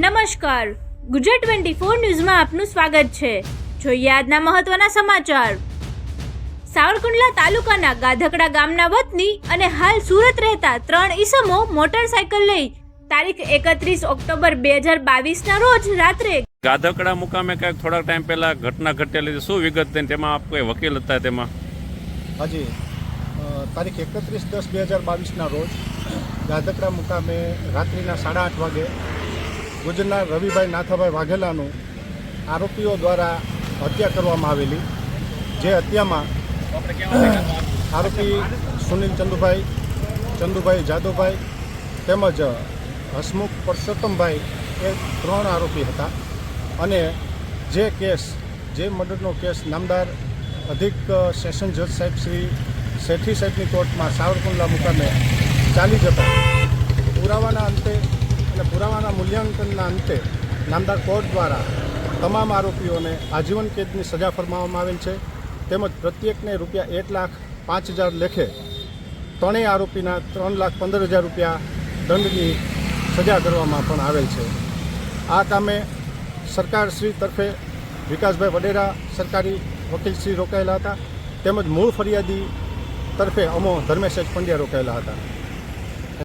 નમસ્કાર, ગુજરાત 24 ન્યૂઝમાં આપનું સ્વાગત છે। જોઈએ આજના મહત્વના સમાચાર। સાવરકુંડલા તાલુકાના ગાધકડા ગામના વતની અને હાલ સુરત રહેતા 3 ઈસમો મોટરસાયકલ લઈ તારીખ 31 ઓક્ટોબર 2022ના રોજ રાત્રે ગાધકડા મુકામે કંઈક થોડાક ટાઈમ પહેલા ઘટના ઘટેલી, શું વિગત થઈને તેમાં આપ કોઈ વકીલ હતા? તેમાં હાજી, તારીખ 31/10/2022ના રોજ ગાધકડા મુકામે રાત્રિના 8:30 વાગે ગુજરના રવિભાઈ નાથાભાઈ વાઘેલાનું આરોપીઓ દ્વારા હત્યા કરવામાં આવેલી। જે હત્યામાં આરોપી સુનિલ ચંદુભાઈ જાદવભાઈ તેમજ હસમુખ પરસોત્તમભાઈ એ 3 આરોપી હતા। અને જે મર્ડરનો કેસ નામદાર અધિક સેશન જજ સાહેબ શ્રી શેઠી સાહેબની કોર્ટમાં સાવરકુંડલા મુકામે ચાલી જતા પુરાવાના અંતે અને પુરાવાના મૂલ્યાંકનના અંતે નામદાર કોર્ટ દ્વારા તમામ આરોપીઓને આજીવન કેદની સજા ફરમાવવામાં આવેલ છે। તેમજ પ્રત્યેકને ₹1,05,000 લેખે ત્રણેય આરોપીના ₹3,15,000 દંડની સજા કરવામાં પણ આવેલ છે। આ કામે સરકારશ્રી તરફે વિકાસભાઈ વડેરા સરકારી વકીલશ્રી રોકાયેલા હતા, તેમજ મૂળ ફરિયાદી તરફે અમો ધર્મેશ પંડ્યા રોકાયેલા હતા।